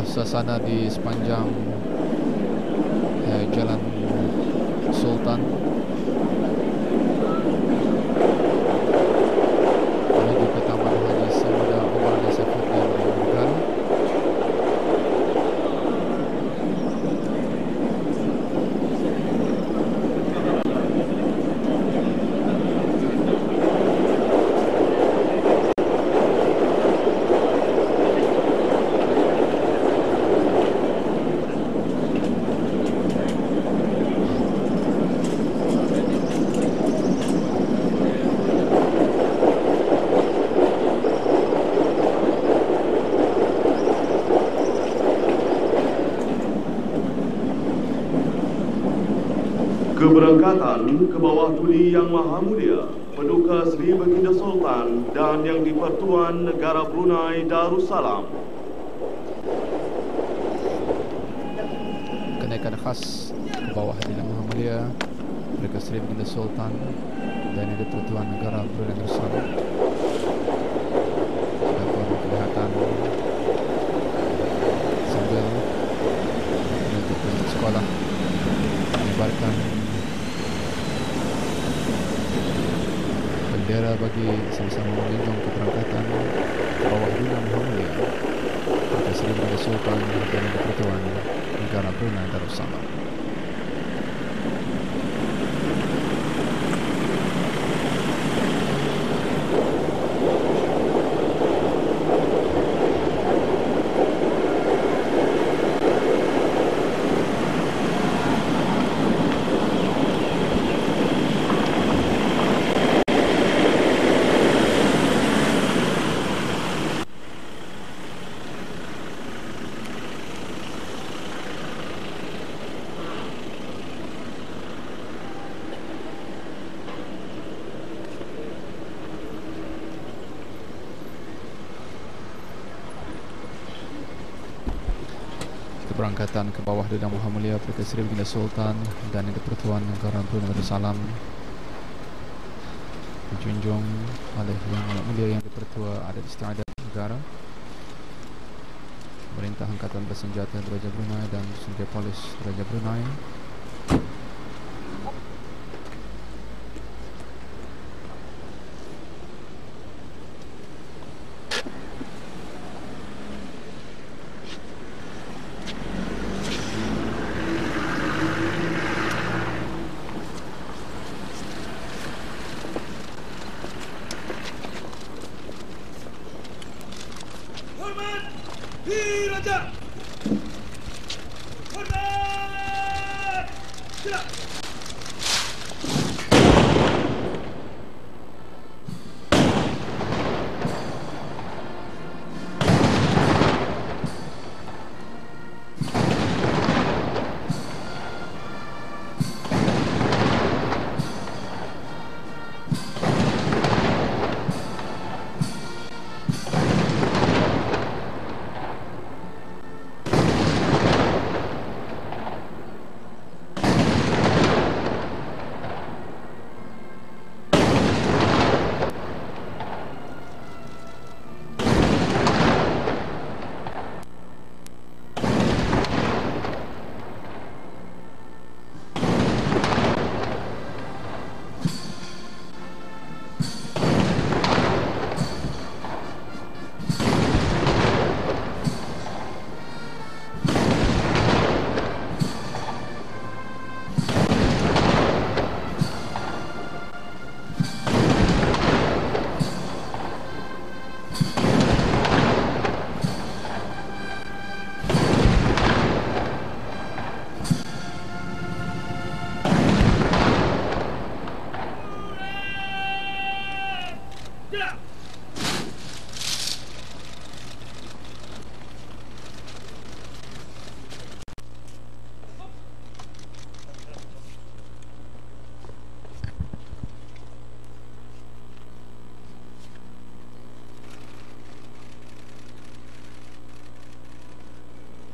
Suasana di sepanjang Jalan Sultan menuju ke Taman Haji Semuda Omar Ali Saifuddin di Ibu Negara. Keberangkatan ke bawah tuli Yang Maha Mulia Paduka Seri Baginda Sultan dan Yang di-Pertuan Negara Brunei Darussalam. Kenaikan khas ke bawah Yang Maha Mulia Paduka Seri Baginda Sultan dan Yang di-Pertuan Negara Brunei Darussalam. Sudah pun kelihatan sekolah mengibarkan bendera bagi sama-sama menjunjung keberangkatan ke bawah Dunia Maha Mulia Perdana Seri Baginda Sultan dan Di-Pertuan Negara Brunei Darussalam. Keberangkatan ke bawah Dunia Maha Mulia Perdana Seri Baginda Sultan dan Di-Pertuan Negara Brunei Darussalam dijunjung oleh Yang Amat Mulia Yang Di-Pertua Adat Istiadat Negara, Pemerintah Angkatan Bersenjata Diraja Brunei dan Sdn Polis Diraja Brunei. Hormat Diraja. Hormat. Gerak.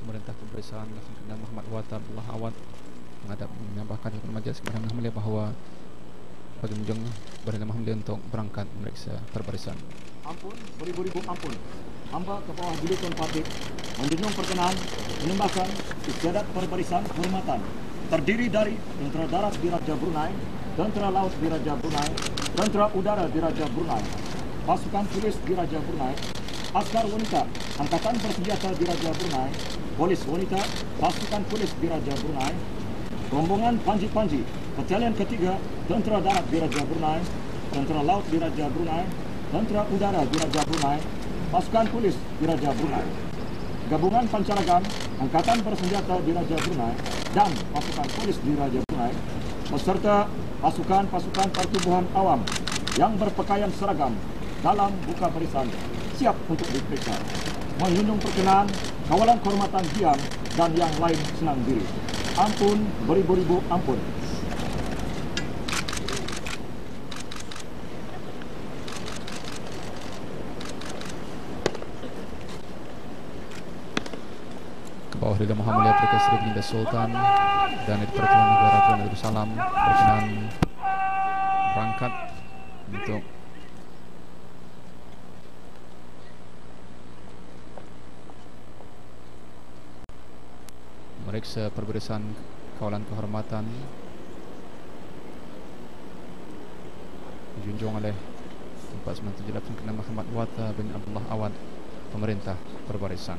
Pemerintah Pemberitaan Langsung Kena Muhammad Wata Abdullah Awad menambahkan kepada majlis Kebangsaan Maha Mulia bahawa bagi menjunjung Baginda Maha Mulia untuk berangkat memeriksa perbarisan. Ampun, beribu-ribu ampun. Hamba ke bawah Julukan Fatih menjunjung perkenan menyembahkan istiadat perbarisan kehormatan terdiri dari Tentera Darat Diraja Brunei, Tentera Laut Diraja Brunei, Tentera Udara Diraja Brunei, Pasukan Polis Diraja Brunei, Askar Wanita Angkatan Bersenjata Diraja Brunei, Polis Wanita Pasukan Polis Diraja Brunei, rombongan Panji-Panji Batalion ketiga Tentera Darat Diraja Brunei, Tentera Laut Diraja Brunei, Tentera Udara Diraja Brunei, Pasukan Polis Diraja Brunei, Gabungan Pancaragam Angkatan Bersenjata Diraja Brunei dan Pasukan Polis Diraja Brunei beserta pasukan-pasukan pertubuhan awam yang berpakaian seragam dalam buka barisan siap untuk diperiksa, menjunjung perkenan, kawalan kehormatan diam dan yang lain senang diri. Ampun, beribu-ribu ampun. Ke bawah Dina Maha Mulia Perdana Seri Baginda Sultan dan Di-Pertuan Negara Brunei Darussalam berkenan berangkat untuk meriksa perbarisan kawalan kehormatan dijunjung oleh 4978 Kena Muhammad Wata bin Abdullah Awad, pemerintah perbarisan.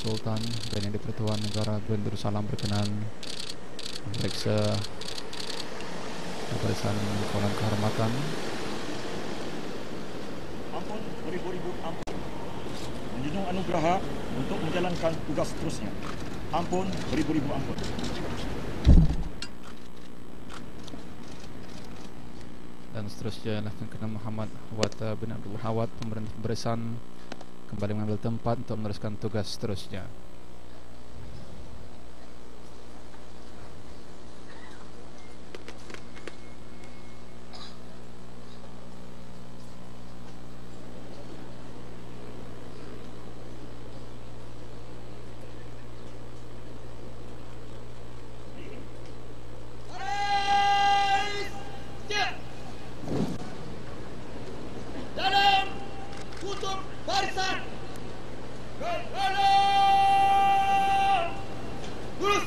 Sultan dan Yang di-Pertuan Negara Brunei Darussalam berkenan memeriksa barisan kawalan kehormatan. Ampun, beribu-ribu ampun. Menjunjung anugerah untuk menjalankan tugas seterusnya. Ampun, beribu-ribu ampun. Dan seterusnya Lieutenant Colonel Muhammad Wata bin Abdul Hawat, pemerintah barisan, kembali mengambil tempat untuk meneruskan tugas seterusnya. Dalam kutub barisan. Lurus.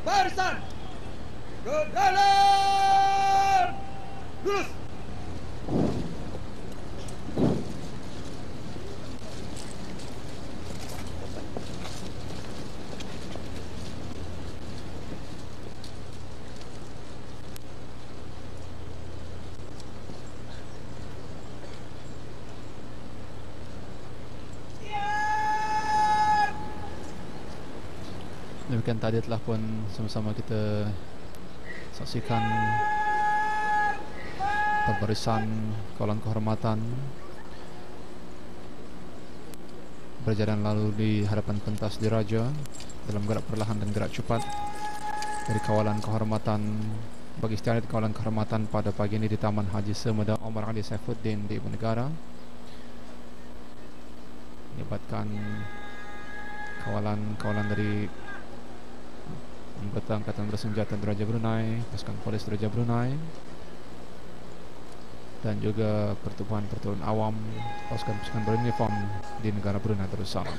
barisan ke dalam. Lurus. Demikian tadi telah pun sama-sama kita saksikan pembarisan kawalan kehormatan berjalan lalu di hadapan pentas diraja dalam gerak perlahan dan gerak cepat dari kawalan kehormatan bagi istiadat kawalan kehormatan pada pagi ini di Taman Haji Semeda Omar Ali Saifuddin di Ibu Negara. Melibatkan kawalan-kawalan dari anggota Angkatan Bersenjata Diraja Brunei, pasukan polis Diraja Brunei, dan juga pertubuhan-pertubuhan awam pasukan-pasukan beruniform di negara Brunei Darussalam.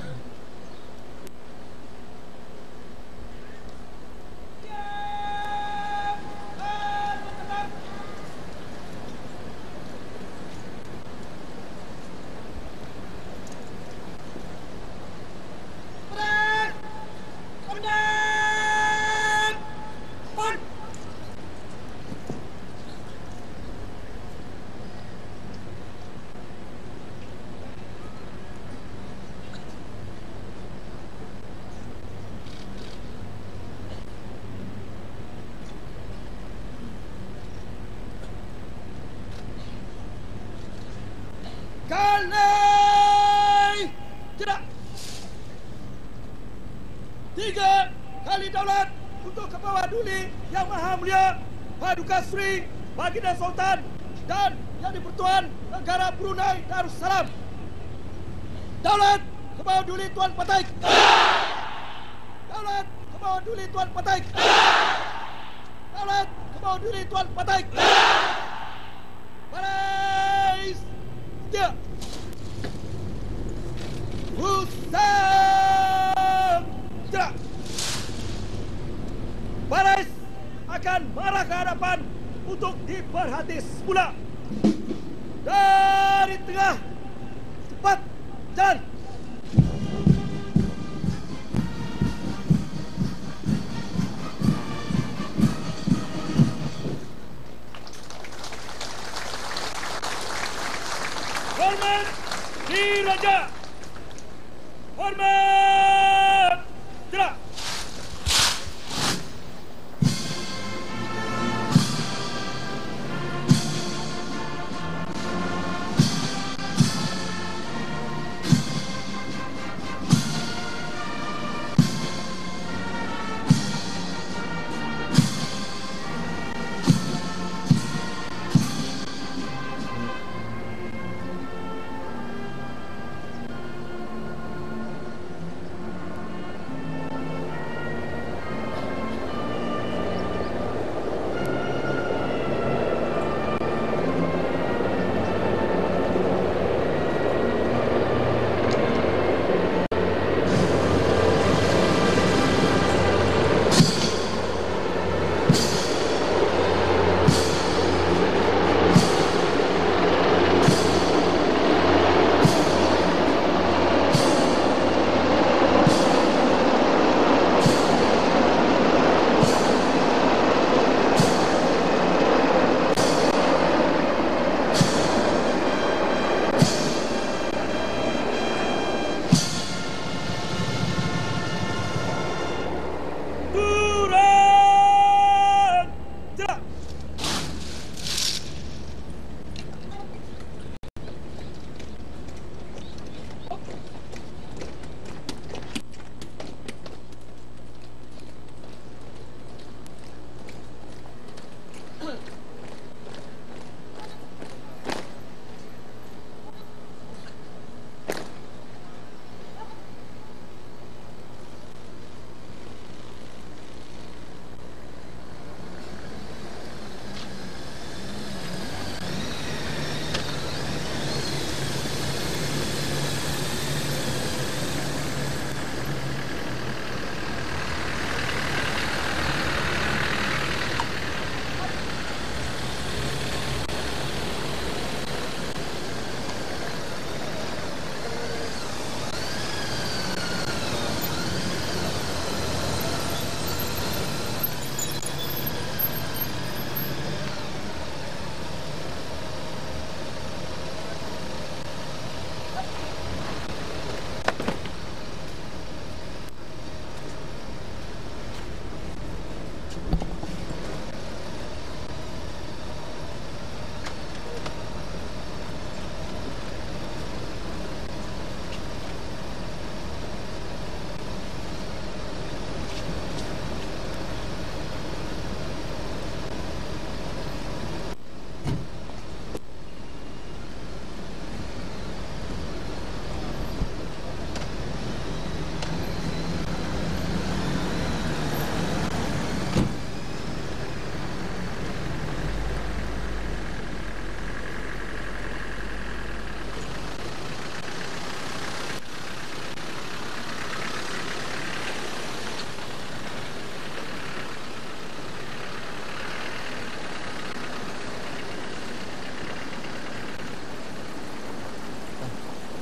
Kali tidak 3 kali daulat untuk Kepala Duli Yang Maha Mulia Paduka Sri Baginda Sultan dan Yang di-Pertuan Negara Brunei Darussalam. Daulat Kepala Duli Tuan Pataik. Daulat Kepala Duli Tuan Pataik. Daulat Kepala Duli Tuan Pataik. Baris setia. Usam gerak. Baris akan marah ke hadapan untuk diperhati semula. Dari tengah, cepat jalan. Hormat Diraja. Hormat gerak.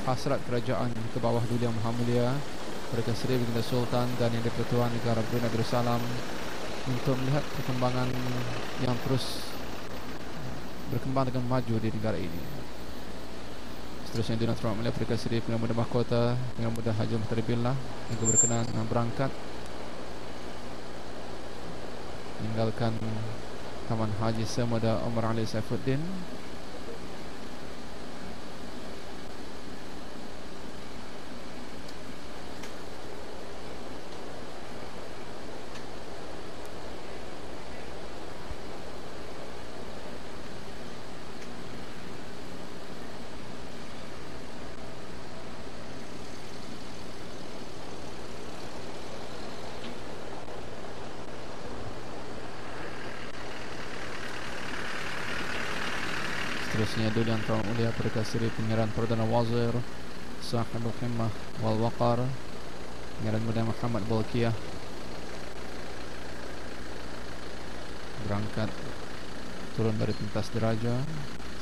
hasrat kerajaan ke bawah duli yang Maha Mulia Perdana Seri Baginda Sultan dan Yang di-Pertuan Negara Brunei Darussalam untuk melihat perkembangan yang terus berkembang dengan maju di negara ini. Seterusnya Dinas Rahmat Mulia Perdana Seri Perdana Muda Mahkota Perdana Muda Haji Muhtar Billah yang berkenan berangkat meninggalkan Taman Haji Semada Omar Ali Saifuddin. Seterusnya Duli Yang Terhormat Mulia Perdana Seri Pengiran Perdana Wazir Sahibul Himmah wal Waqar Pengiran Muda Muhammad Bolkiah berangkat turun dari pentas diraja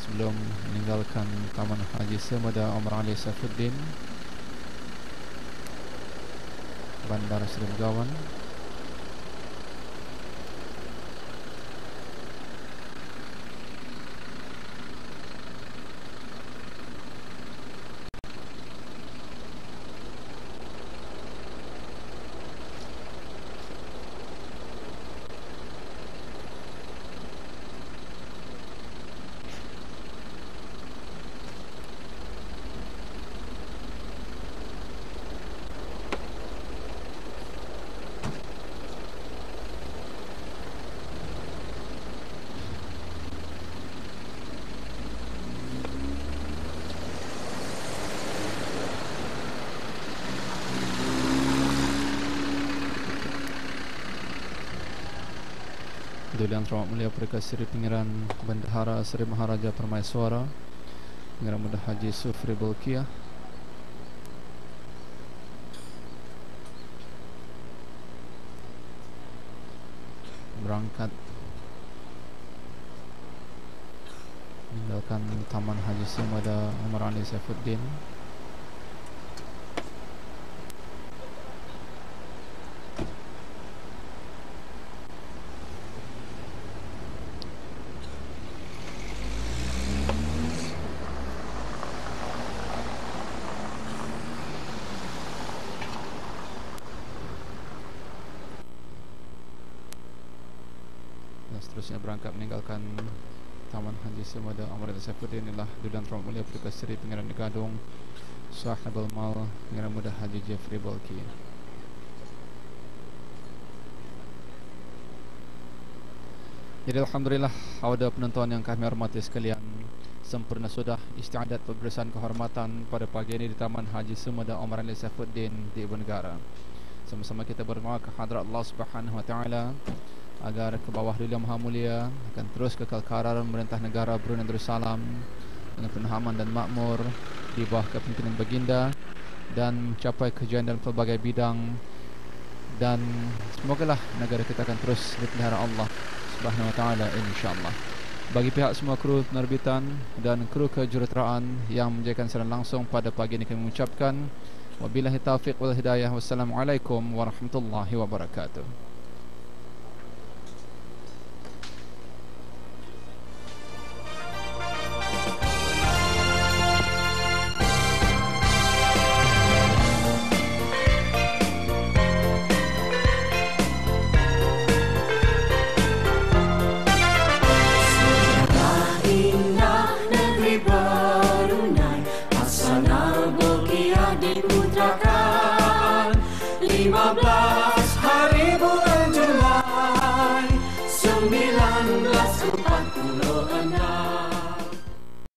sebelum meninggalkan Taman Haji Semada Omar Ali Saifuddin Bandar Seri Begawan. Duli Yang Terhormat Mulia Perdana Seri Pengiran Bendahara Seri Maharaja Permaiswara Pengiran Muda Haji Sufri Bolkiah berangkat meninggalkan Taman Haji Semada Omar Ali Saifuddin. Seterusnya berangkat meninggalkan Taman Haji Semada Omar Ali Saifuddin ialah Duli Yang Terhormat Mulia Perdana Seri Pengiran Gadung Sahibul Mal Pengiran Muda Haji Jeffrey Bolki. Jadi alhamdulillah awda penonton yang kami hormati sekalian, sempurna sudah istiadat pemberian kehormatan pada pagi ini di Taman Haji Semada Omar Ali Saifuddin di Ibu Negara. Sama-sama kita berdoa ke hadrat Allah Subhanahu wa taala agar ke bawah Duli Yang Maha Mulia akan terus kekal karar memerintah negara Brunei Darussalam dengan penuh aman dan makmur di bawah kepimpinan baginda dan mencapai kejayaan dalam pelbagai bidang, dan semogalah negara kita akan terus dipelihara Allah Subhanahu wa taala insyaallah. Bagi pihak semua kru penerbitan dan kru kejuruteraan yang menjayakan siaran langsung pada pagi ini kami mengucapkan wabillahi taufiq wal hidayah. Wassalamualaikum warahmatullahi wabarakatuh. Blah